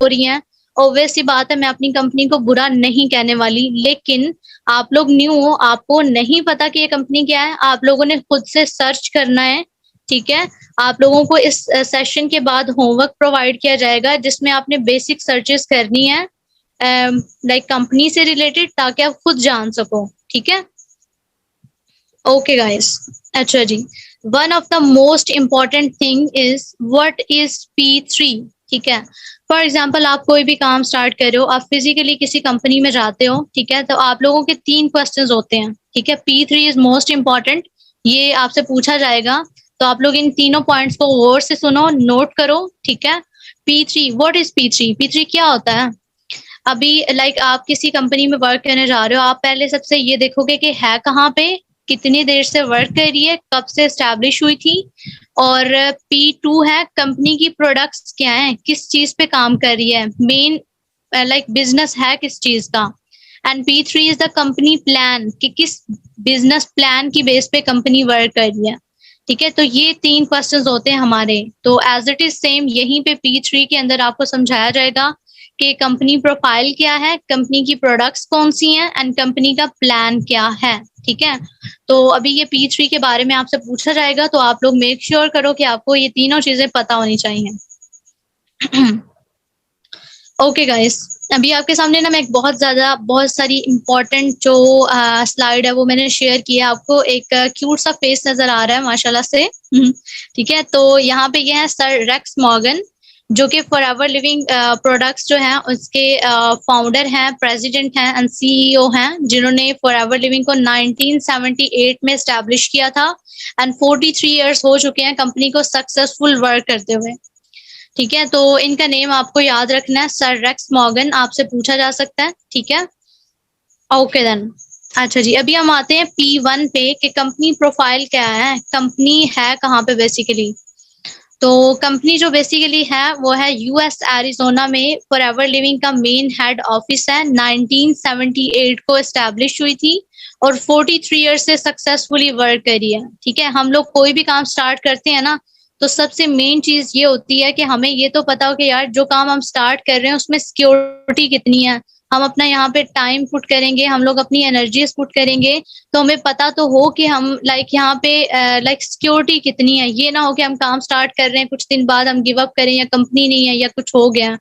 हो रही हैं, ऑब्वियस सी बात है मैं अपनी कंपनी को बुरा नहीं कहने वाली, लेकिन आप लोग न्यू हो, आपको नहीं पता कि ये कंपनी क्या है, आप लोगों ने खुद से सर्च करना है, ठीक है? आप लोगों को इस सेशन के बाद होमवर्क प्रोवाइड किया जाएगा जिसमें आपने बेसिक सर्चेस करनी है लाइक कंपनी से रिलेटेड, ताकि आप खुद जान सको, ठीक है? ओके गाइस, अच्छा जी, one of the most important thing is what is P3, ठीक है? फॉर एग्जाम्पल आप कोई भी काम स्टार्ट कर रहे हो, आप फिजिकली किसी कंपनी में जाते हो, ठीक है? तो आप लोगों के 3 क्वेश्चंस होते हैं, ठीक है? P3 इज मोस्ट इम्पॉर्टेंट, ये आपसे पूछा जाएगा, तो आप लोग इन तीनों पॉइंट्स को गौर से सुनो, नोट करो, ठीक है? P3, what is P3? P3 क्या होता है? अभी लाइक आप किसी कंपनी में वर्क करने जा रहे हो, आप पहले सबसे ये देखोगे कि है कहाँ पे, कितनी देर से वर्क कर रही है, कब से एस्टैब्लिश हुई थी, और P2 है कंपनी की प्रोडक्ट्स क्या हैं, किस चीज पे काम कर रही है, मेन लाइक बिजनेस है किस चीज का, and P3 is the company plan, कि किस बिजनेस प्लान की बेस पे कंपनी वर्क कर रही है, ठीक है? तो ये 3 क्वेश्चंस होते हैं हमारे, तो एज इट इज सेम यहीं पे P3 के अंदर आपको समझाया जाएगा कि कंपनी प्रोफाइल क्या है, कंपनी की प्रोडक्ट्स कौन सी हैं, एंड कंपनी का प्लान क्या है, ठीक है? तो अभी ये P3 के बारे में आपसे पूछा जाएगा, तो आप लोग मेक श्योर करो कि आपको ये तीनों चीजें पता होनी चाहिए। ओके गाइस, अभी आपके सामने ना मैं एक बहुत सारी इम्पोर्टेंट जो स्लाइड है वो मैंने शेयर किया, आपको एक क्यूट सा फेस नजर आ रहा है माशाल्लाह से, ठीक है? तो यहाँ पे ये है सर रेक्स मॉर्गन, जो कि फॉरएवर लिविंग प्रोडक्ट्स जो हैं उसके फाउंडर हैं, प्रेसिडेंट हैं एंड सीईओ हैं, जिन्होंने फॉरएवर लिविंग को 1978 में एस्टैब्लिश किया था, एंड 43 इयर्स हो चुके हैं कंपनी को सक्सेसफुल वर्क करते हुए, ठीक है? तो इनका नेम आपको याद रखना है, सर रेक्स मॉर्गन, आपसे पूछा जा सकता है, ठीक है? ओके देन, अच्छा जी, अभी हम आते हैं P1 पे कि कंपनी प्रोफाइल क्या है, कंपनी है कहाँ पे बेसिकली। तो कंपनी जो बेसिकली है वो है यूएस एरिजोना में, फॉरएवर लिविंग का मेन हेड ऑफिस है, 1978 को एस्टैब्लिश हुई थी और 43 ईयर्स से सक्सेसफुली वर्क करी है, ठीक है? हम लोग कोई भी काम स्टार्ट करते हैं ना, तो सबसे मेन चीज ये होती है कि हमें ये तो पता हो कि यार जो काम हम स्टार्ट कर रहे हैं उसमें सिक्योरिटी कितनी है, हम अपना यहाँ पे टाइम पुट करेंगे, हम लोग अपनी एनर्जीज पुट करेंगे, तो हमें पता तो हो कि हम लाइक यहाँ पे लाइक सिक्योरिटी कितनी है, ये ना हो कि हम काम स्टार्ट कर रहे हैं, कुछ दिन बाद हम गिव अप करें या कंपनी नहीं है या कुछ हो गया,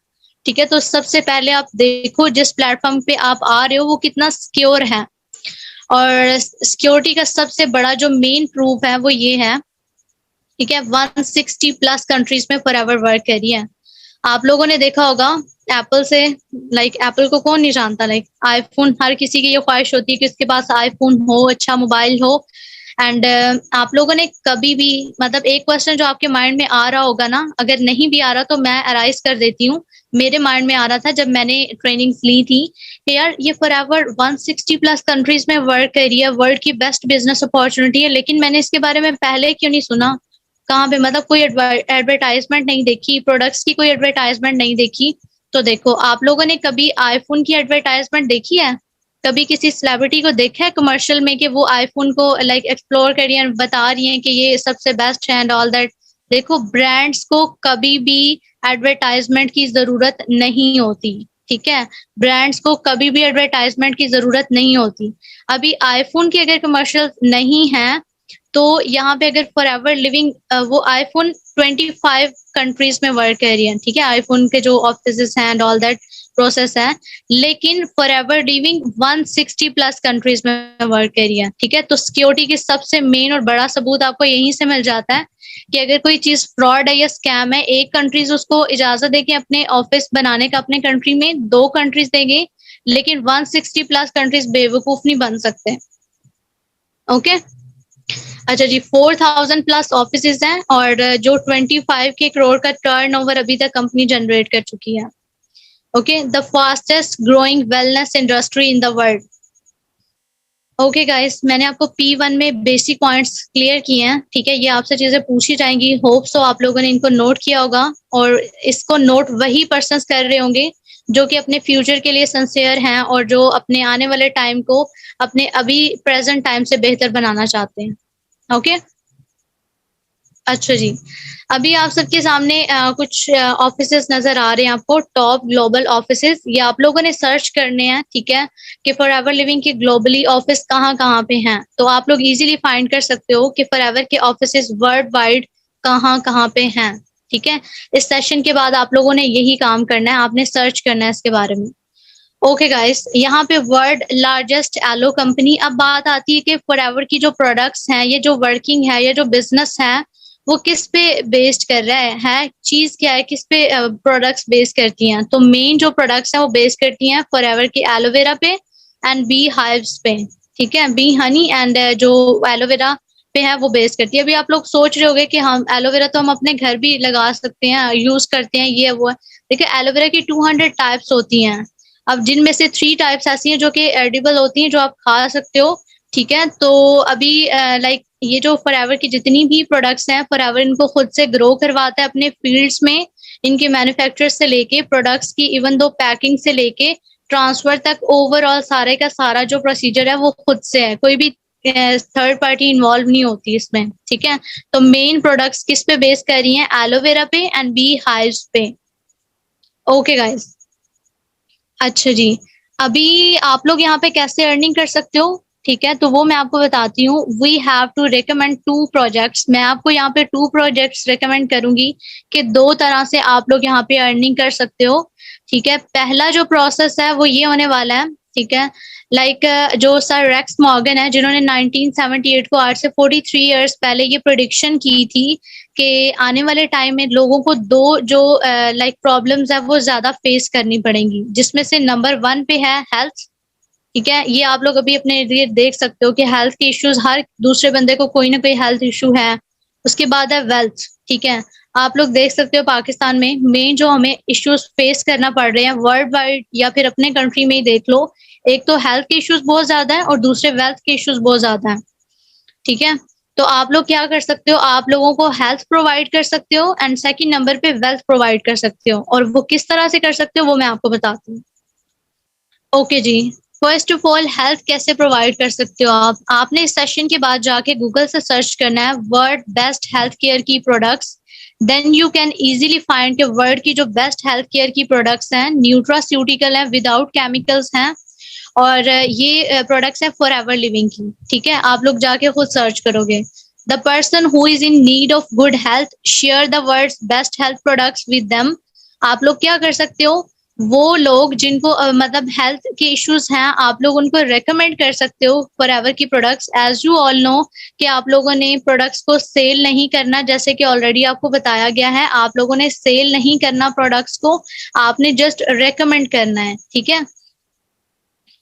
ठीक है? तो सबसे पहले आप देखो जिस प्लेटफॉर्म पे आप आ रहे हो वो कितना सिक्योर है, और सिक्योरिटी का सबसे बड़ा जो मेन प्रूफ है वो ये है, ठीक है? 160 प्लस कंट्रीज में फॉरएवर वर्क करी है। आप लोगों ने देखा होगा एप्पल से, लाइक एप्पल को कौन नहीं जानता, लाइक आईफोन, हर किसी की ये ख्वाहिश होती है कि उसके पास आईफोन हो, अच्छा मोबाइल हो, एंड आप लोगों ने कभी भी, मतलब एक क्वेश्चन जो आपके माइंड में आ रहा होगा ना, अगर नहीं भी आ रहा तो मैं अराइज कर देती हूँ, मेरे माइंड में आ रहा था जब मैंने ट्रेनिंग्स ली थी कि यार ये फॉरएवर 160 प्लस कंट्रीज में वर्क कर रही है, वर्ल्ड की बेस्ट बिजनेस अपॉर्चुनिटी है, लेकिन मैंने इसके बारे में पहले क्यों नहीं सुना, कहाँ पे, मतलब कोई एडवर्टाइजमेंट नहीं देखी, प्रोडक्ट्स की कोई एडवर्टाइजमेंट नहीं देखी। तो देखो आप लोगों ने कभी आईफोन की एडवर्टाइजमेंट देखी है, कभी किसी सेलिब्रिटी को देखा है कमर्शियल में कि वो आईफोन को लाइक एक्सप्लोर कर रही है, बता रही हैं कि ये सबसे बेस्ट है एंड ऑल दैट? देखो ब्रांड्स को कभी भी एडवर्टाइजमेंट की जरूरत नहीं होती, ठीक है? ब्रांड्स को कभी भी एडवर्टाइजमेंट की जरूरत नहीं होती। अभी आईफोन की अगर कमर्शियल नहीं है तो यहाँ पे अगर फॉरएवर लिविंग वो आईफोन 25 कंट्रीज में वर्क कर रही है, ठीक है? आईफोन के जो ऑफिस हैं एंड ऑल दैट प्रोसेस है, लेकिन फॉरएवर लिविंग 160 प्लस कंट्रीज में वर्क कर रही है, ठीक है? तो सिक्योरिटी की सबसे मेन और बड़ा सबूत आपको यहीं से मिल जाता है कि अगर कोई चीज फ्रॉड है या स्कैम है, एक कंट्रीज उसको इजाजत देके अपने ऑफिस बनाने का अपने कंट्री में, 2 कंट्रीज देंगे, लेकिन 160 प्लस कंट्रीज बेवकूफ नहीं बन सकते, ओके? अच्छा जी, 4000 प्लस ऑफिसेज हैं और जो 25 के करोड़ का टर्नओवर अभी तक कंपनी जनरेट कर चुकी है, okay? The fastest growing wellness industry in the world. Okay guys, मैंने आपको P1 में बेसिक पॉइंट्स क्लियर किए हैं, ठीक है? ये आपसे चीजें पूछी जाएंगी, होप सो आप लोगों ने इनको नोट किया होगा, और इसको नोट वही पर्सन्स कर रहे होंगे जो कि अपने फ्यूचर के लिए सिंसियर हैं और जो अपने आने वाले टाइम को अपने अभी प्रेजेंट टाइम से बेहतर बनाना चाहते हैं, ओके? अच्छा जी। अभी आप सबके सामने कुछ ऑफिसेज़ नज़र आ रहे हैं आपको, टॉप ग्लोबल ऑफिसेज़। ये आप लोगों ने सर्च करने हैं, ठीक है? कि फॉरएवर लिविंग के ग्लोबली ऑफिस कहाँ-कहाँ पे हैं। तो आप लोग ईज़िली फाइंड कर सकते हो कि फॉरएवर के ऑफिसेज़ वर्ल्ड वाइड कहाँ-कहाँ पे हैं, ठीक है? इस सेशन के बाद आप लोगों ने यही काम करना है, आपने सर्च करना है इसके बारे में। ओके गाइस, यहाँ पे वर्ल्ड लार्जेस्ट एलो कंपनी। अब बात आती है कि फॉरएवर की जो प्रोडक्ट्स हैं, ये जो वर्किंग है, ये जो बिज़नेस है, वो किस पे बेस्ड कर रहा है चीज़ क्या है, किस पे प्रोडक्ट्स बेस करती हैं। तो मेन जो प्रोडक्ट्स हैं वो बेस करती हैं फॉरएवर की एलोवेरा पे एंड बी हाइव्स पे, ठीक है? बी हनी एंड जो एलोवेरा पे है वो बेस करती है। अभी आप लोग सोच रहे होंगे कि हम एलोवेरा तो हम अपने घर भी लगा सकते हैं, यूज़ करते हैं, ये वो है। देखिए एलोवेरा की 200 टाइप्स होती हैं। अब जिनमें से 3 टाइप्स ऐसी हैं जो कि एडिबल होती हैं, जो आप खा सकते हो, ठीक है? तो अभी लाइक ये जो फॉरएवर की जितनी भी प्रोडक्ट्स हैं, फॉरएवर इनको खुद से ग्रो करवाता है अपने फील्ड्स में। इनके मैन्युफैक्चर से लेके प्रोडक्ट्स की इवन दो पैकिंग से लेके ट्रांसफर तक ओवरऑल सारे का सारा जो प्रोसीजर है वो खुद से है। कोई भी थर्ड पार्टी इन्वॉल्व नहीं होती इसमें, ठीक है? तो मेन प्रोडक्ट्स किस पे बेस कर रही हैं? एलोवेरा पे एंड बी हाइव्स पे। Okay guys. अच्छा जी। अभी आप लोग यहाँ पे कैसे अर्निंग कर सकते हो, ठीक है? तो वो मैं आपको बताती हूँ। We have to recommend 2 projects. मैं आपको यहाँ पे 2 प्रोजेक्ट्स रिकमेंड करूँगी कि 2 तरह से आप लोग यहाँ पे अर्निंग कर सकते हो, ठीक है? पहला जो प्रोसेस है वो ये होने वाला है, ठीक है? लाइक जो सर रेक्स मॉर्गन है जिन्होंने 1978 को आज से 43 इयर्स पहले ये प्रेडिक्शन की थी कि आने वाले टाइम में लोगों को 2 जो लाइक प्रॉब्लम्स है वो ज़्यादा फेस करनी पड़ेंगी, जिसमें से नंबर 1 पे है हेल्थ, ठीक है? ये आप लोग अभी अपने इर्द-गिर्द देख सकते हो कि हेल्थ के इश्यूज़ हर दूसरे बंदे को कोई ना कोई हेल्थ इश्यू है। उसके बाद है वेल्थ, ठीक है? आप लोग देख सकते हो पाकिस्तान में मेन जो हमें इश्यूज़ फेस करना पड़ रहे हैं वर्ल्ड वाइड या फिर अपने कंट्री में ही देख लो, एक तो हेल्थ के इश्यूज़ बहुत ज़्यादा है और दूसरे वेल्थ के इश्यूज़ बहुत ज़्यादा हैं, ठीक है? तो आप लोग क्या कर सकते हो, आप लोगों को हेल्थ प्रोवाइड कर सकते हो एंड सेकंड नंबर पे वेल्थ प्रोवाइड कर सकते हो और वो किस तरह से कर सकते हो वो मैं आपको बताती हूँ। ओके जी। फर्स्ट ऑफ ऑल हेल्थ कैसे प्रोवाइड कर सकते हो आप? आपने इस सेशन के बाद जाके गूगल से सर्च करना है वर्ल्ड बेस्ट हेल्थ केयर की products. Then you can easily find कि वर्ल्ड की जो बेस्ट हेल्थ केयर की प्रोडक्ट्स हैं, न्यूट्रास्यूटिकल हैं, विदाउट केमिकल्स हैं और ये प्रोडक्ट्स हैं फॉरएवर लिविंग की, ठीक है? आप लोग जाके खुद सर्च करोगे। The person who is in need of good health share the world's best health products with them. आप लोग क्या कर सकते हो, वो लोग जिनको मतलब हेल्थ के इश्यूज हैं, आप लोग उनको रेकमेंड कर सकते हो फॉरएवर की products. As you all know कि आप लोगों ने प्रोडक्ट्स को सेल नहीं करना, जैसे कि ऑलरेडी आपको बताया गया है, आप लोगों ने सेल नहीं करना प्रोडक्ट्स को, आपने जस्ट रेकमेंड करना है, ठीक है?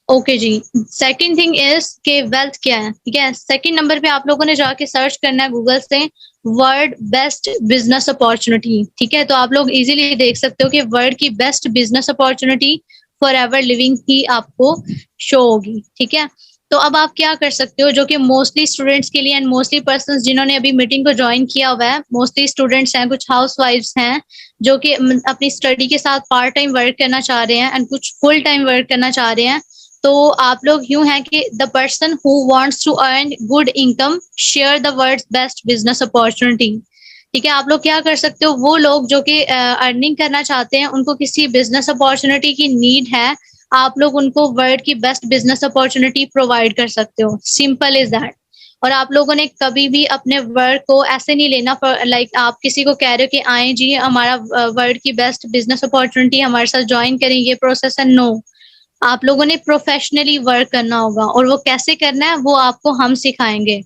ओके जी। सेकंड थिंग इज कि वेल्थ क्या है, ठीक है? सेकंड नंबर पे आप लोगों ने जाके सर्च करना है गूगल से वर्ल्ड बेस्ट बिजनेस अपॉर्चुनिटी, ठीक है? तो आप लोग इजीली देख सकते हो कि वर्ल्ड की best business opportunity forever living की आपको शो होगी, ठीक है? तो अब आप क्या कर सकते हो, जो कि मोस्टली स्टूडेंट्स के लिए एंड मोस्टली पर्सन्स जिन्होंने अभी मीटिंग को ज्वाइन किया हुआ है, मोस्टली स्टूडेंट्स हैं, कुछ हाउसवाइफ्स हैं जो कि अपनी स्टडी के साथ पार्ट टाइम वर्क करना चाह रहे हैं एंड कुछ फुल टाइम वर्क करना चाह रहे हैं। तो आप लोग यूँ हैं कि the person who wants to earn good income share the world's best business opportunity, ठीक है? आप लोग क्या कर सकते हो, वो लोग जो कि अर्निंग करना चाहते हैं, उनको किसी बिजनेस अपॉर्चुनिटी की नीड है, आप लोग उनको वर्ल्ड की बेस्ट बिजनेस अपॉर्चुनिटी प्रोवाइड कर सकते हो। Simple is that. और आप लोगों ने कभी भी अपने वर्क को ऐसे नहीं लेना, लाइक आप किसी को कह रहे हो कि आए जी हमारा वर्ल्ड की बेस्ट बिजनेस अपॉर्चुनिटी हमारे साथ ज्वाइन करें, ये प्रोसेस है, नो। आप लोगों ने प्रोफेशनली वर्क करना होगा और वो कैसे करना है वो आपको हम सिखाएंगे,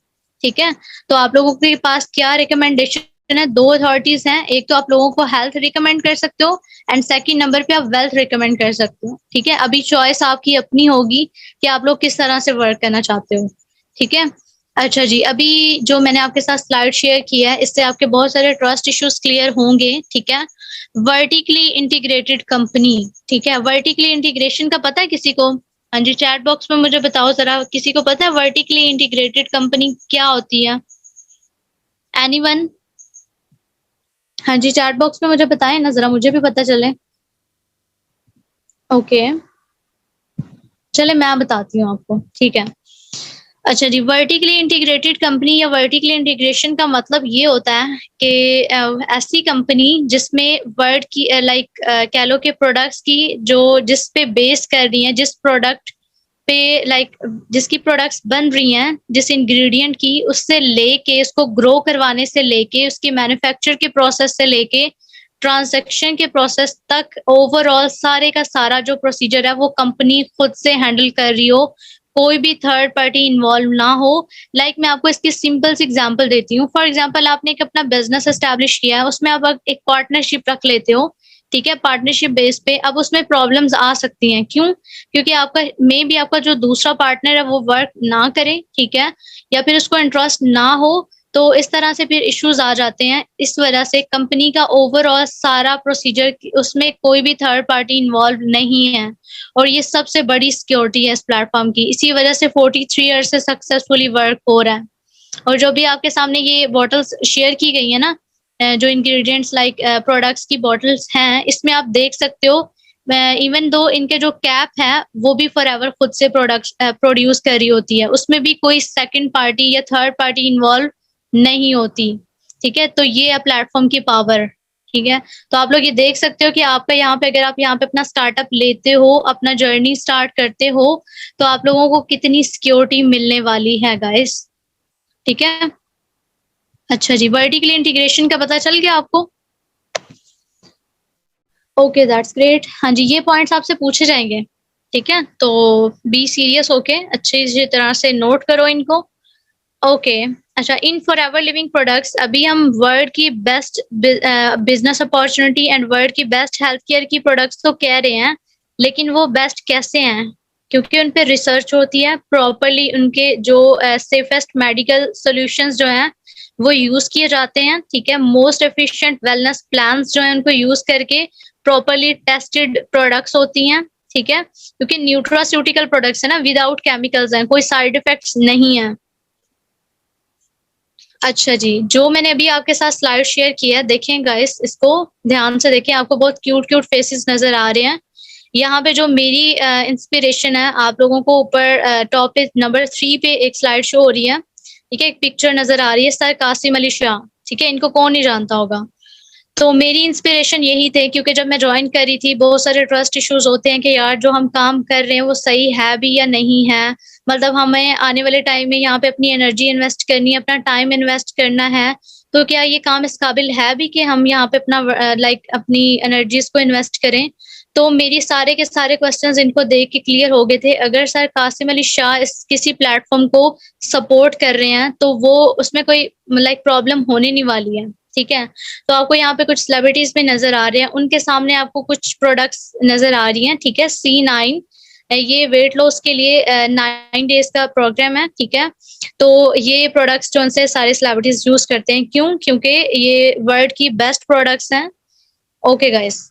ठीक है? तो आप लोगों के पास क्या रिकमेंडेशन है, 2 अथॉरिटीज हैं, एक तो आप लोगों को हेल्थ रिकमेंड कर सकते हो एंड सेकंड नंबर पे आप वेल्थ रिकमेंड कर सकते हो, ठीक है? अभी चॉइस आपकी अपनी होगी कि आप लोग किस तरह से वर्क करना चाहते हो, ठीक है? अच्छा जी, अभी जो मैंने आपके साथ स्लाइड शेयर की है, इससे आपके बहुत सारे ट्रस्ट इश्यूज क्लियर होंगे, ठीक है? वर्टिकली इंटीग्रेटेड कंपनी, ठीक है? वर्टिकली इंटीग्रेशन का पता है किसी को? हाँ जी, चैट बॉक्स में मुझे बताओ ज़रा, किसी को पता है वर्टिकली इंटीग्रेटेड कंपनी क्या होती है? एनीवन? हाँ जी, चैट बॉक्स में मुझे बताएँ ना ज़रा, मुझे भी पता चले। ओके, चलें मैं बताती हूँ आपको, ठीक है? अच्छा जी, वर्टिकली इंटीग्रेटेड कंपनी या वर्टिकली इंटीग्रेशन का मतलब ये होता है कि ऐसी कंपनी जिसमें वर्ड की कह लो कि प्रोडक्ट्स की जो जिस पे बेस कर रही हैं, जिस प्रोडक्ट पे जिसकी प्रोडक्ट्स बन रही हैं, जिस इंग्रेडिएंट की, उससे लेके उसको ग्रो करवाने से लेके उसकी मैन्युफैक्चर के प्रोसेस से लेके ट्रांजैक्शन के प्रोसेस तक ओवरऑल सारे का सारा जो प्रोसीजर है वो कंपनी खुद से हैंडल कर रही हो, कोई भी थर्ड पार्टी इन्वॉल्व ना हो। मैं आपको इसकी सिंपल सी एग्जांपल देती हूँ। फॉर एग्जांपल आपने एक अपना बिजनेस एस्टैब्लिश किया है, उसमें आप एक पार्टनरशिप रख लेते हो, ठीक है, पार्टनरशिप बेस पे। अब उसमें प्रॉब्लम्स आ सकती हैं, क्यों? क्योंकि आपका मे बी आपका जो दूसरा पार्टनर है वो वर्क ना करे, ठीक है, या फिर उसको इंटरेस्ट ना हो, तो इस तरह से फिर इश्यूज आ जाते हैं। इस वजह से कंपनी का ओवरऑल सारा प्रोसीजर, उसमें कोई भी थर्ड पार्टी इन्वॉल्व नहीं है, और ये सबसे बड़ी सिक्योरिटी है इस प्लेटफॉर्म की। इसी वजह से 43 ईयर से सक्सेसफुली वर्क हो रहा है। और जो भी आपके सामने ये बॉटल्स शेयर की गई है ना, जो इंग्रेडिएंट्स प्रोडक्ट्स की बॉटल्स हैं, इसमें आप देख सकते हो, इवन दो इनके जो कैप है वो भी फॉरएवर खुद से प्रोडक्ट प्रोड्यूस कर रही होती है, उसमें भी कोई सेकंड पार्टी या थर्ड पार्टी इन्वॉल्व नहीं होती, ठीक है। तो ये है प्लेटफॉर्म की पावर, ठीक है। तो आप लोग ये देख सकते हो कि आपका यहाँ पे, अगर आप यहाँ पे अपना स्टार्टअप लेते हो, अपना जर्नी स्टार्ट करते हो, तो आप लोगों को कितनी सिक्योरिटी मिलने वाली है गाइस, ठीक है। अच्छा जी, वर्टिकली इंटीग्रेशन का पता चल गया आपको? Okay, that's great. हाँ जी, ये पॉइंट्स आपसे पूछे जाएंगे, ठीक है, तो बी सीरियस होके अच्छी तरह से नोट करो इनको। ओके। अच्छा, इन फॉरएवर लिविंग प्रोडक्ट्स, अभी हम वर्ल्ड की best business opportunity and world की बेस्ट हेल्थ केयर की प्रोडक्ट्स तो कह रहे हैं, लेकिन वो बेस्ट कैसे हैं? क्योंकि उन पे रिसर्च होती है प्रॉपरली, उनके जो सेफेस्ट मेडिकल सॉल्यूशंस जो हैं वो यूज किए जाते हैं, ठीक है। मोस्ट एफिशिएंट वेलनेस प्लान्स जो है उनको यूज करके प्रॉपरली टेस्टेड प्रोडक्ट्स होती हैं, ठीक है, क्योंकि न्यूट्रास्यूटिकल प्रोडक्ट्स है ना, विदाउट केमिकल्स हैं, कोई साइड इफेक्ट्स नहीं है। अच्छा जी, जो मैंने अभी आपके साथ स्लाइड शेयर किया है, देखें गाइस, इसको ध्यान से देखें, आपको बहुत क्यूट क्यूट फेसेस नजर आ रहे हैं। यहाँ पे जो मेरी इंस्पिरेशन है, आप लोगों को ऊपर टॉप पे नंबर 3 पे एक स्लाइड शो हो रही है, ठीक है, एक पिक्चर नजर आ रही है, सर कासिम अली शाह, ठीक है, इनको कौन नहीं जानता होगा। तो मेरी इंस्पिरेशन यही थे, क्योंकि जब मैं ज्वाइन करी थी, बहुत सारे ट्रस्ट इश्यूज होते हैं कि यार जो हम काम कर रहे हैं वो सही है भी या नहीं है, मतलब हमें आने वाले टाइम में यहाँ पे अपनी एनर्जी इन्वेस्ट करनी है, अपना टाइम इन्वेस्ट करना है, तो क्या ये काम इस काबिल है भी कि हम यहाँ पे अपना अपनी एनर्जीज को इन्वेस्ट करें? तो मेरी सारे के सारे क्वेश्चंस इनको देख के क्लियर हो गए थे। अगर सर कासिम अली शाह इस किसी प्लेटफॉर्म को सपोर्ट कर रहे हैं, तो वो उसमें कोई प्रॉब्लम होने नहीं वाली है, ठीक है। तो आपको यहाँ पे कुछ सेलिब्रिटीज भी नजर आ रहे हैं, उनके सामने आपको कुछ प्रोडक्ट्स नजर आ रही हैं, ठीक है। C9, ये वेट लॉस के लिए 9 डेज का प्रोग्राम है, ठीक है। तो ये प्रोडक्ट्स जो उनसे सारे सेलिब्रिटीज यूज करते हैं, क्यों? क्योंकि ये वर्ल्ड की बेस्ट प्रोडक्ट्स हैं। Okay guys.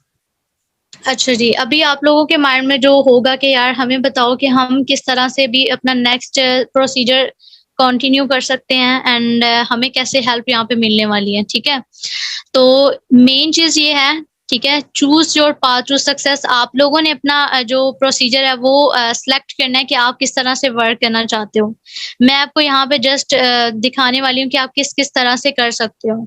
अच्छा जी, अभी आप लोगों के माइंड में जो होगा कि यार हमें बताओ कि हम किस तरह से भी अपना नेक्स्ट प्रोसीजर कंटिन्यू कर सकते हैं, एंड हमें कैसे हेल्प यहाँ पे मिलने वाली है, ठीक है। तो मेन चीज ये है, ठीक है, choose your path to success. आप लोगों ने अपना जो प्रोसीजर है वो सिलेक्ट करना है कि आप किस तरह से वर्क करना चाहते हो। मैं आपको यहाँ पे जस्ट दिखाने वाली हूँ कि आप किस किस तरह से कर सकते हो।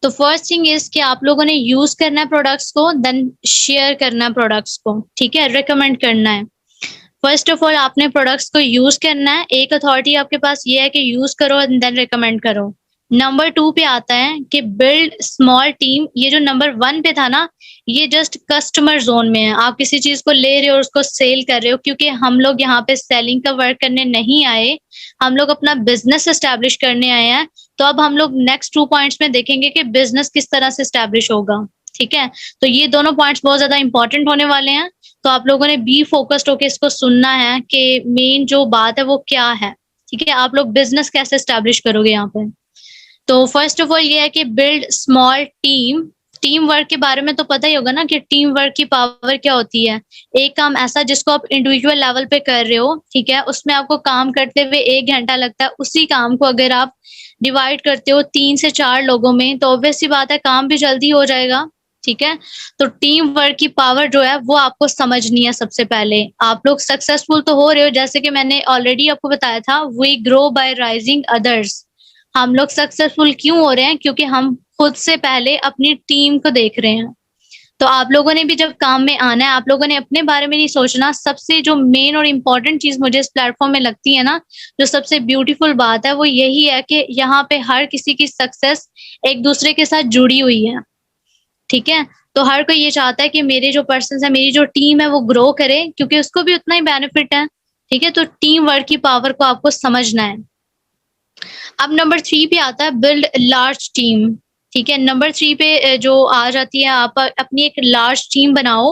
तो फर्स्ट थिंग इज कि आप लोगों ने यूज करना है प्रोडक्ट्स को, देन शेयर करना है प्रोडक्ट्स को, ठीक है, रिकमेंड करना है। फर्स्ट ऑफ ऑल आपने प्रोडक्ट्स को यूज करना है, एक अथॉरिटी आपके पास ये है कि यूज करो एंड देन रिकमेंड करो। नंबर 2 पे आता है कि बिल्ड स्मॉल टीम। ये जो नंबर 1 पे था ना, ये जस्ट कस्टमर जोन में है, आप किसी चीज को ले रहे हो और उसको सेल कर रहे हो, क्योंकि हम लोग यहाँ पे सेलिंग का वर्क करने नहीं आए, हम लोग अपना बिजनेस एस्टेब्लिश करने आए हैं। तो अब हम लोग नेक्स्ट 2 पॉइंट्स में देखेंगे कि बिजनेस किस तरह से एस्टेब्लिश होगा, ठीक है। तो ये दोनों पॉइंट्स बहुत ज्यादा इंपॉर्टेंट होने वाले हैं। तो आप लोगों ने बी फोकस्ड होकर इसको सुनना है कि मेन जो बात है वो क्या है, ठीक है। आप लोग बिजनेस कैसे एस्टेब्लिश करोगे यहाँ पे? तो फर्स्ट ऑफ ऑल ये है कि build small team. Team work के बारे में तो पता ही होगा ना कि टीम वर्क की पावर क्या होती है। एक काम ऐसा जिसको आप इंडिविजुअल लेवल पे कर रहे हो, ठीक है, उसमें आपको काम करते हुए 1 घंटा लगता है, उसी काम को अगर आप डिवाइड करते हो 3 से 4 लोगों में, तो ऑब्वियस सी बात है काम भी जल्दी हो जाएगा, ठीक है? तो टीम वर्क की पावर जो है वो आपको समझनी है सबसे पहले। आप लोग सक्सेसफुल तो हो रहे हो, जैसे कि मैंने ऑलरेडी आपको बताया था, we grow by raising others. हम लोग सक्सेसफुल क्यों हो रहे हैं? क्योंकि हम खुद से पहले अपनी टीम को देख रहे हैं। तो आप लोगों ने भी जब काम में आना है, आप लोगों ने अपने बारे में नहीं सोचना। सबसे जो मेन और इम्पोर्टेंट चीज़ मुझे इस प्लेटफ़ॉर्म में लगती है ना, जो सबसे ब्यूटीफुल बात है, वो यही है कि यहाँ पे हर किसी की सक्सेस एक-दूसरे के साथ जुड़ी हुई है। ठीक है? तो हर कोई ये चाहता है कि मेरे जो पर्सन्स हैं, मेरी जो टीम है वो ग्रो करे, क्योंकि उसको भी उतना ही बेनिफिट है। ठीक है? तो टीम वर्क की पावर को आपको समझना है। अब नंबर 3 पे आता है बिल्ड लार्ज टीम। ठीक है? नंबर 3 पे जो आ जाती है, आप अपनी एक लार्ज टीम बनाओ,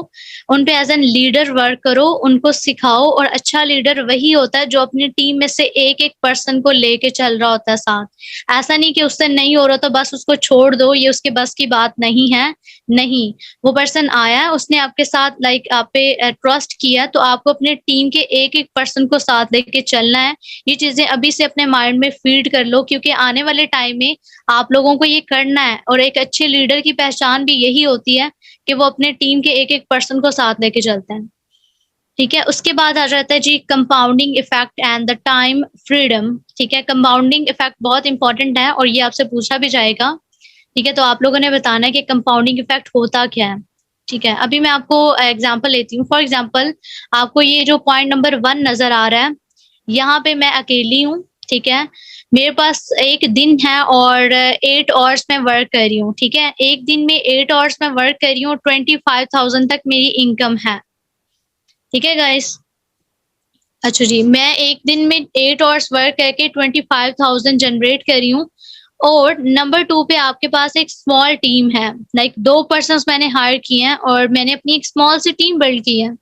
उन पे एज़ एन लीडर वर्क करो, उनको सिखाओ। और अच्छा लीडर वही होता है जो अपनी टीम में से एक-एक पर्सन को लेके चल रहा होता है साथ। ऐसा नहीं कि उससे नहीं हो रहा तो बस उसको छोड़ दो, ये उसके बस की बात नहीं है। नहीं, वो पर्सन आया है, उसने आपके साथ लाइक आप पे ट्रस्ट किया, तो आपको अपने टीम के एक-एक पर्सन को साथ लेके चलना है। ये चीज़ें अभी से अपने माइंड में फीड कर लो, क्योंकि आने वाले टाइम में आप लोगों को ये करना है। और एक अच्छे लीडर की पहचान भी यही होती है कि वो अपने टीम के एक-एक पर्सन को साथ लेके चलते हैं। ठीक है? उसके बाद आ जाता है जी compounding effect and the time freedom. ठीक है? कंपाउंडिंग इफ़ेक्ट बहुत इम्पोर्टेंट है और ये आपसे पूछा भी जाएगा। ठीक है? तो आप लोगों ने बताना है कि कंपाउंडिंग इफ़ेक्ट होता क्या है? ठीक है? अभी मैं आपको एग्ज़ाम्पल लेती हूँ। फॉर एग्ज़ाम्पल, आपको ये जो पॉइंट नंबर 1 नज़र आ रहा है, यहाँ पे मैं अकेली हूँ। ठीक है? मेरे पास 1 दिन है और 8 आवर्स मैं वर्क कर रही हूँ। ठीक है? 1 दिन में 8 आवर्स मैं वर्क कर रही हूँ, 25,000 तक मेरी इनकम है। ठीक है गाइज़? अच्छा जी, मैं 1 दिन में 8 आवर्स वर्क करके 25,000 जनरेट कर रही हूँ। और नंबर 2 पे आपके पास एक स्मॉल टीम है, लाइक 2 पर्सन्स मैंने हायर किए हैं और मैंने अपनी एक स्मॉल सी टीम बिल्ड की है।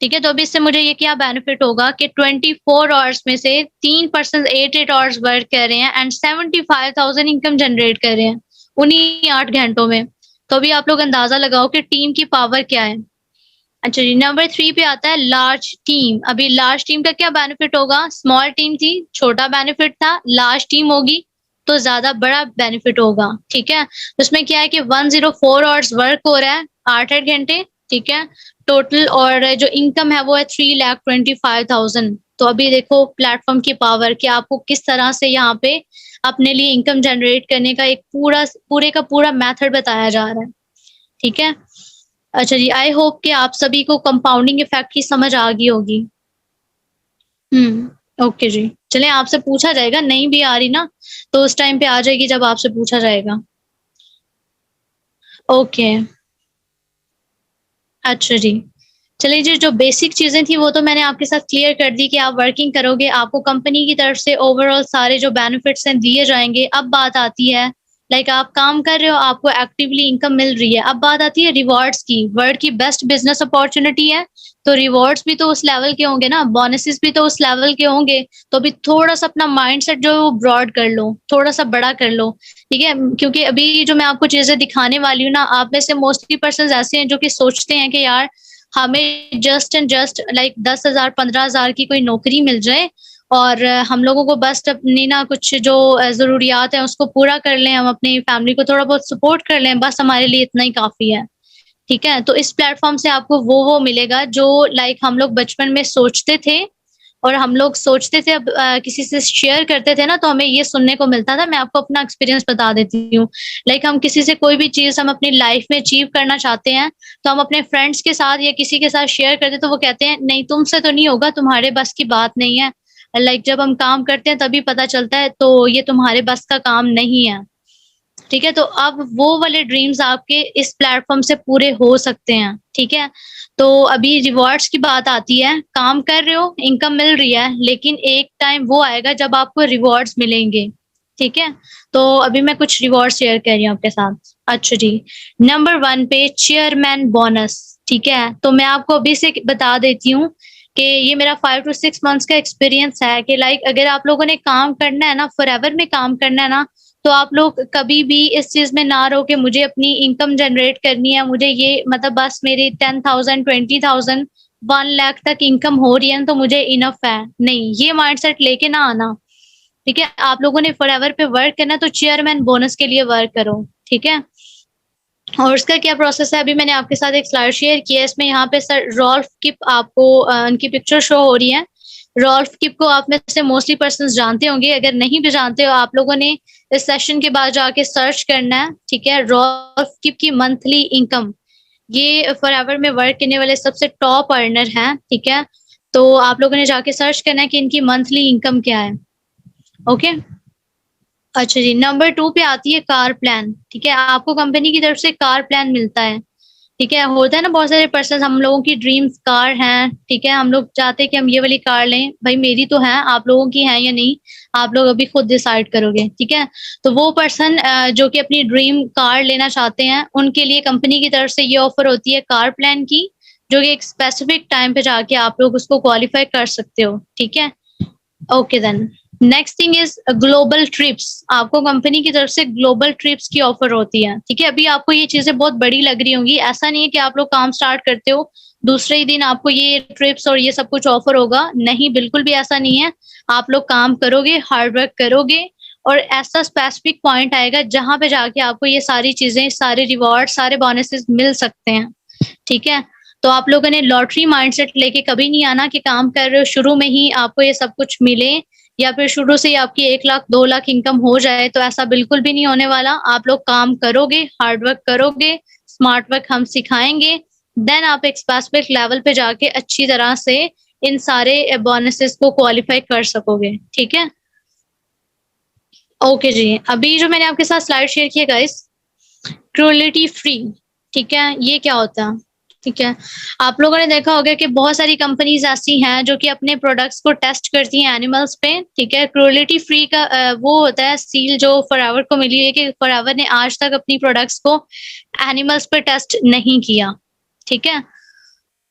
ठीक है? तो अभी इससे मुझे ये क्या बेनिफिट होगा कि 24 आवर्स में से 3 पर्सन्स 8-8 आवर्स वर्क कर रहे हैं एंड 75,000 इनकम जनरेट कर रहे हैं, उन्हीं 8 घंटों में। तो अभी आप लोग अंदाज़ा लगाओ कि टीम की पावर क्या है। अच्छा जी, नंबर 3 पे आता है लार्ज टीम। अभी लार्ज टीम का क्या बेनिफिट होगा? स्मॉल टीम थी, छोटा बेनिफिट था, लार्ज टीम होगी तो ज़्यादा बड़ा बेनिफिट होगा, ठीक है? उसमें क्या है कि 104 आवर्स वर्क हो रहा है, 8-8 घंटे, ठीक है? टोटल और जो इनकम है वो है 3,25,000। तो अभी देखो प्लेटफ़ॉर्म की पावर कि आपको किस तरह से यहाँ पे अपने लिए इनकम जनरेट करने का एक पूरे का पूरा मेथड बताया जा रहा है, ठीक है? अच्छा जी, आई होप कि आप सभी को कंपाउंडिंग इफ़ेक्ट की समझ आ गई होगी। ओके जी। चलिए आपसे पूछा जाएगा, नहीं भी आ रही ना, तो उस टाइम पे आ जाएगी जब आपसे पूछा जाएगा। ओके, अच्छा जी। चलिए जी, जो बेसिक चीज़ें थी वो तो मैंने आपके साथ क्लियर कर दी कि आप वर्किंग करोगे, आपको कंपनी की तरफ से ओवरऑल सारे जो बेनिफिट्स हैं दिए जाएँगे। अब बात आती है लाइक आप काम कर रहे हो, आपको एक्टिवली इनकम मिल रही है। अब बात आती है रिवार्ड्स की। वर्ल्ड की बेस्ट बिज़नेस अपॉर्च्युनिटी है, तो रिवार्ड्स भी तो उस लेवल के होंगे ना, बोनसेस भी तो उस लेवल के होंगे। तो अभी थोड़ा-सा अपना माइंडसेट जो है वो ब्रॉड कर लो, थोड़ा-सा बड़ा कर लो, ठीक है? क्योंकि अभी जो मैं आपको चीज़ें दिखाने वाली हूँ ना, आप में से मोस्टली पर्सन्स ऐसे हैं जो कि सोचते हैं कि यार हमें जस्ट एंड जस्ट लाइक 10,000 15,000 की कोई नौकरी मिल जाए और हम लोगों को बस अपनी ना कुछ जो ज़रूरियात हैं उसको पूरा कर लें, हम अपनी फैमिली को थोड़ा बहुत सपोर्ट कर लें, बस हमारे लिए इतना ही काफ़ी है। ठीक है? तो इस प्लेटफ़ॉर्म से आपको वो मिलेगा जो लाइक हम लोग बचपन में सोचते थे और हम लोग सोचते थे अब किसी से शेयर करते थे ना तो हमें ये सुनने को मिलता था। मैं आपको अपना एक्सपीरियंस बता देती हूँ। लाइक हम किसी से कोई भी चीज़ हम अपनी लाइफ़ में अचीव करना चाहते हैं, तो हम अपने फ्रेंड्स के साथ या किसी के साथ शेयर करते हैं तो वो कहते हैं, "नहीं तुमसे तो नहीं होगा, तुम्हारे बस की बात नहीं है।" लाइक जब हम काम करते हैं तभी पता चलता है तो ये तुम्हारे बस का काम नहीं है। ठीक है? तो अब वो वाले ड्रीम्स आपके इस प्लेटफ़ॉर्म से पूरे हो सकते हैं, ठीक है? तो अभी रिवॉर्ड्स की बात आती है, काम कर रहे हो, इनकम मिल रही है, लेकिन एक टाइम वो आएगा जब आपको रिवॉर्ड्स मिलेंगे, ठीक है? तो अभी मैं कुछ रिवॉर्ड्स शेयर कर रही हूँ आपके साथ। अच्छा जी, नंबर 1 पे चेयरमैन बोनस, ठीक है? तो मैं आपको अभी से बता देती हूँ कि ये मेरा 5 टू 6 मंथ्स का एक्सपीरियंस है कि लाइक अगर आप लोगों ने काम करना है ना, फॉरएवर में काम करना है ना, तो आप लोग कभी भी इस चीज़ में ना रहो कि मुझे अपनी इनकम जनरेट करनी है, मुझे ये मतलब बस मेरी 10,000 20,000 1 लाख तक इनकम हो रही है ना, तो मुझे इनफ है। नहीं, ये माइंडसेट लेके ना आना, ठीक है? आप लोगों ने फॉरएवर पे वर्क करना है, तो चेयरमैन बोनस के लिए वर्क करो, ठीक है? और उसका क्या प्रोसेस है, अभी मैंने आपके साथ एक स्लाइड शेयर किया है। इसमें यहाँ पे सर रॉल्फ किप आपको उनकी पिक्चर शो हो रही है। रॉल्फ किप को आप में से मोस्टली पर्सन जानते होंगे, अगर नहीं भी जानते हो आप लोगों ने इस सेशन के बाद जाके सर्च करना है, ठीक है। रॉल्फ किप की मंथली इनकम, ये फॉरएवर में वर्क करने वाले सबसे टॉप अर्नर हैं, ठीक है। तो आप लोगों ने जाके सर्च करना है कि इनकी मंथली इनकम क्या है। ओके, अच्छा जी, नंबर 2 पे आती है कार प्लान, ठीक है। आपको कंपनी की तरफ से कार प्लान मिलता है, ठीक है। होता है ना बहुत सारे पर्सन, हम लोगों की ड्रीम्स कार हैं, ठीक है। हम लोग चाहते हैं कि हम ये वाली कार लें, भाई मेरी तो है, आप लोगों की है या नहीं, आप लोग अभी खुद डिसाइड करोगे, ठीक है। तो वो पर्सन जो कि अपनी ड्रीम कार लेना चाहते हैं, उनके लिए कंपनी की तरफ से ये ऑफर होती है कार प्लान की, जो कि एक स्पेसिफिक टाइम पे जाके आप लोग उसको क्वालिफाई कर सकते हो, ठीक है। Okay then, next thing is global trips. आपको कंपनी की तरफ से ग्लोबल ट्रिप्स की ऑफर होती है, ठीक है। अभी आपको ये चीजें बहुत बड़ी लग रही होंगी, ऐसा नहीं है कि आप लोग काम स्टार्ट करते हो दूसरे ही दिन आपको ये ट्रिप्स और ये सब कुछ ऑफर होगा, नहीं, बिल्कुल भी ऐसा नहीं है। आप लोग काम करोगे, हार्ड वर्क करोगे, और ऐसा स्पेसिफिक पॉइंट आएगा जहां पे जाके आपको ये सारी चीजें, सारे रिवॉर्ड, सारे बोनसेस मिल सकते हैं, ठीक है। तो आप लोगों ने लॉटरी माइंडसेट लेके कभी नहीं आना कि काम कर रहे हो शुरू में ही आपको ये सब कुछ मिले, या फिर शुरू से ही आपकी 1 लाख 2 लाख इनकम हो जाए, तो ऐसा बिल्कुल भी नहीं होने वाला। आप लोग काम करोगे, हार्ड वर्क करोगे, स्मार्ट वर्क हम सिखाएंगे, देन आप एक स्पेसिफिक लेवल पे जाके अच्छी तरह से इन सारे बोनसेस को क्वालिफाई कर सकोगे, ठीक है। ओके जी, अभी जो मैंने आपके साथ स्लाइड शेयर किया गाइस, क्रूएलिटी फ्री, ठीक है, ये क्या होता है, ठीक है। आप लोगों ने देखा होगा कि बहुत सारी कंपनीज ऐसी हैं जो कि अपने प्रोडक्ट्स को टेस्ट करती हैं एनिमल्स पे, ठीक है। क्रूएलिटी फ्री का वो होता है सील जो फॉरएवर को मिली है कि फॉरएवर ने आज तक अपनी प्रोडक्ट्स को एनिमल्स पे टेस्ट नहीं किया, ठीक है।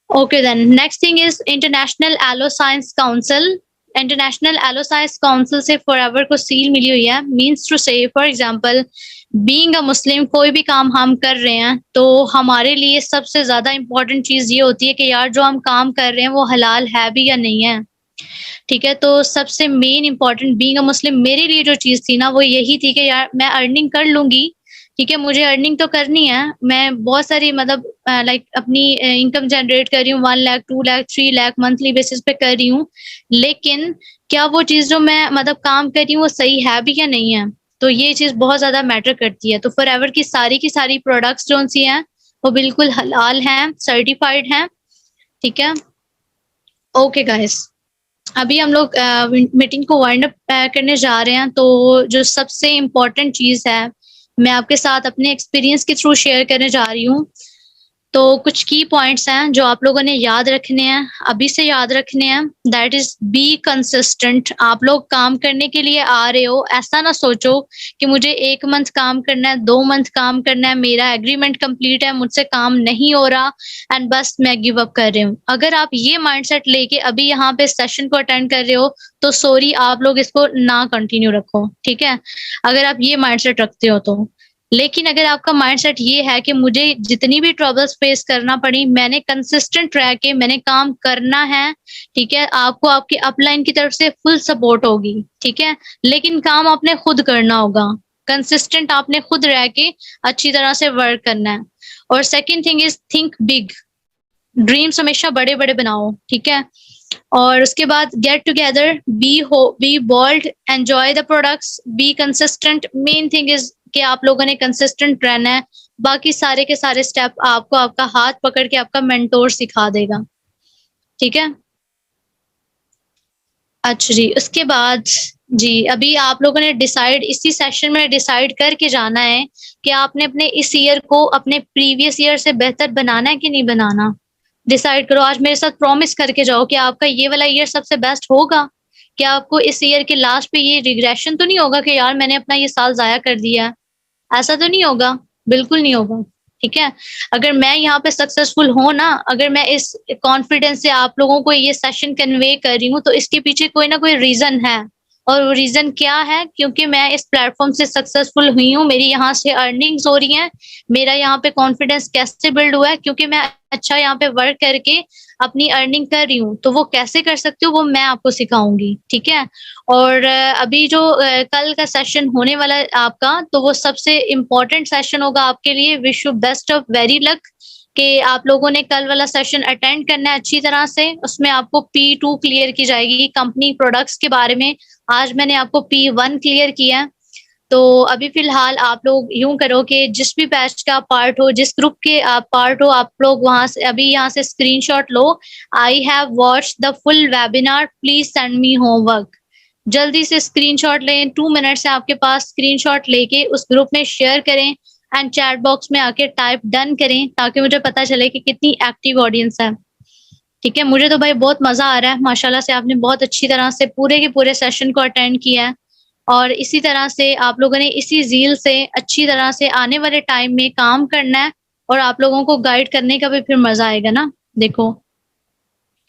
Okay then, next thing is international aloe science council. International aloe science council से फॉरएवर को सील मिली हुई है, means to say for example being a Muslim, कोई भी काम हम कर रहे हैं तो हमारे लिए सबसे ज्यादा इम्पोर्टेंट चीज ये होती है कि यार जो हम काम कर रहे हैं वो हलाल है भी या नहीं है, ठीक है। तो सबसे मेन इम्पोर्टेंट बीइंग अ मुस्लिम मेरे लिए जो चीज थी ना, वो यही थी कि यार मैं अर्निंग कर लूंगी, ठीक है, मुझे अर्निंग तो करनी है। मैं बहुत सारी मतलब लाइक अपनी इनकम जनरेट कर रही हूँ, 1 लाख 2 लाख 3 लाख मंथली बेसिस पे कर रही हूँ, लेकिन क्या वो चीज जो मैं मतलब काम कर रही हूँ वो सही है भी या नहीं है, तो ये चीज बहुत ज्यादा मैटर करती है। तो फॉरएवर की सारी प्रोडक्ट्स जो सी हैं वो बिल्कुल हलाल हैं, सर्टिफाइड हैं, ठीक है। ओके गाइस, अभी हम लोग मीटिंग को वाइंड अप करने जा रहे हैं। तो जो सबसे इम्पोर्टेंट चीज है, मैं आपके साथ अपने एक्सपीरियंस के थ्रू शेयर करने जा रही हूँ। तो कुछ की पॉइंट्स हैं जो आप लोगों ने याद रखने हैं, अभी से याद रखने हैं। That is be consistent. आप लोग काम करने के लिए आ रहे हो, ऐसा ना सोचो कि मुझे 1 मंथ काम करना है, 2 मंथ काम करना है, मेरा एग्रीमेंट कंप्लीट है, मुझसे काम नहीं हो रहा एंड बस मैं गिव अप कर रही हूँ। अगर आप ये माइंडसेट लेके अभी यहाँ पे सेशन को अटेंड कर रहे हो तो सॉरी, आप लोग इसको ना कंटिन्यू रखो, ठीक है, अगर आप ये माइंडसेट रखते हो तो। लेकिन अगर आपका माइंडसेट ये है कि मुझे जितनी भी ट्रबल्स फेस करना पड़ी, मैंने कंसिस्टेंट रह के मैंने काम करना है, ठीक है, आपको आपकी अपलाइन की तरफ से फुल सपोर्ट होगी, ठीक है, लेकिन काम आपने खुद करना होगा, कंसिस्टेंट आपने खुद रह के अच्छी तरह से वर्क करना है। और second thing is think big. Dreams हमेशा बड़े बड़े बनाओ, ठीक है। और उसके बाद get together, be bold, enjoy the products, be consistent. Main thing is कि आप लोगों ने कंसिस्टेंट रहना है, बाकी सारे के सारे स्टेप आपको आपका हाथ पकड़ के आपका मेंटोर सिखा देगा, ठीक है। अच्छा जी, उसके बाद जी अभी आप लोगों ने डिसाइड इसी सेशन में डिसाइड करके जाना है कि आपने अपने इस ईयर को अपने प्रीवियस ईयर से बेहतर बनाना है कि नहीं बनाना। डिसाइड करो, आज मेरे साथ प्रॉमिस करके जाओ कि आपका ये वाला ईयर सबसे बेस्ट होगा। क्या आपको इस ईयर के लास्ट पे ये रिग्रेशन तो नहीं होगा कि यार मैंने अपना ये साल जाया कर दिया, ऐसा तो नहीं होगा, बिल्कुल नहीं होगा, ठीक है। अगर मैं यहाँ पे सक्सेसफुल हूँ ना, अगर मैं इस कॉन्फिडेंस से आप लोगों को ये सेशन कन्वे कर रही हूँ तो इसके पीछे कोई ना कोई रीजन है, और वो रीज़न क्या है? क्योंकि मैं इस प्लेटफ़ॉर्म से सक्सेसफुल हुई हूँ, मेरी यहाँ से अर्निंग्स हो रही हैं, मेरा यहाँ पे कॉन्फिडेंस कैसे बिल्ड हुआ है? क्योंकि मैं अच्छा यहाँ पे वर्क करके अपनी अर्निंग कर रही हूँ, तो वो कैसे कर सकती हूँ, वो मैं आपको सिखाऊँगी, ठीक है? और अभी जो कल का सेशन होने वाला है आपका, तो वो सबसे इम्पोर्टेंट सेशन होगा आपके लिए। Wish you best of very luck कि आप लोगों ने कल वाला सेशन अटेंड करना है अच्छी तरह से। उसमें आपको P2 क्लियर की जाएगी, कंपनी प्रोडक्ट्स के बारे में। आज मैंने आपको P1 क्लियर किया है। तो अभी फ़िलहाल आप लोग यूँ करो कि जिस भी बैच का आप पार्ट हो, जिस ग्रुप के आप पार्ट हो, आप लोग वहाँ से अभी यहाँ से screenshot low. I have watched the full webinar, please send me homework. जल्दी से स्क्रीनशॉट लें, 2 मिनट्स है आपके पास, स्क्रीनशॉट लेके उस ग्रुप में शेयर करें एंड चैट बॉक्स में आके टाइप डन करें, ताकि मुझे पता चले कि कितनी एक्टिव ऑडियंस है। ठीक है? मुझे तो भाई बहुत मज़ा आ रहा है, माशाल्लाह से आपने बहुत अच्छी तरह से पूरे के पूरे सेशन को अटेंड किया है। और इसी तरह से आप लोगों ने इसी ज़ील से अच्छी तरह से आने वाले टाइम में काम करना है, और आप लोगों को गाइड करने का भी फिर मज़ा आएगा ना, देखो।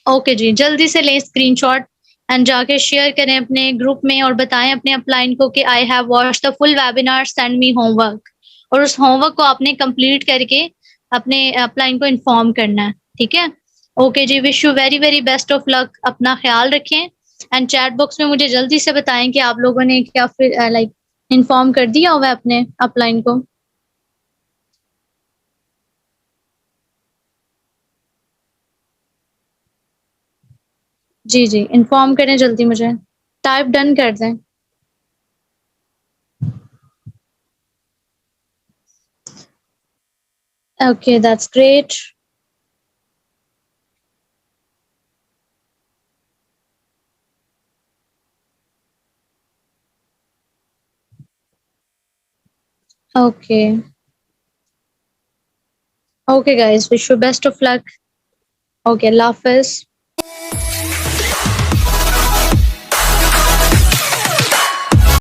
ओके जी, जल्दी से लें स्क्रीनशॉट एंड जाके शेयर करें अपने ग्रुप में और बताएँ अपने अपलाइन को कि I have watched the full webinar, send me homework. और उस होमवर्क को आपने कंप्लीट करके अपने अपलाइन को इन्फॉर्म करना है, ठीक है? ओके जी, wish you very, very best of luck. अपना ख़्याल रखें एंड चैट बॉक्स में मुझे जल्दी से बताएँ कि आप लोगों ने क्या फिर लाइक इन्फॉर्म कर दिया हुआ है अपने अपलाइन को? जी, जी, इन्फॉर्म करें जल्दी मुझे। टाइप डन कर दें। Okay, that's great. Okay. Okay guys, wish you best of luck. Okay, अल्लाह हाफ़िज़।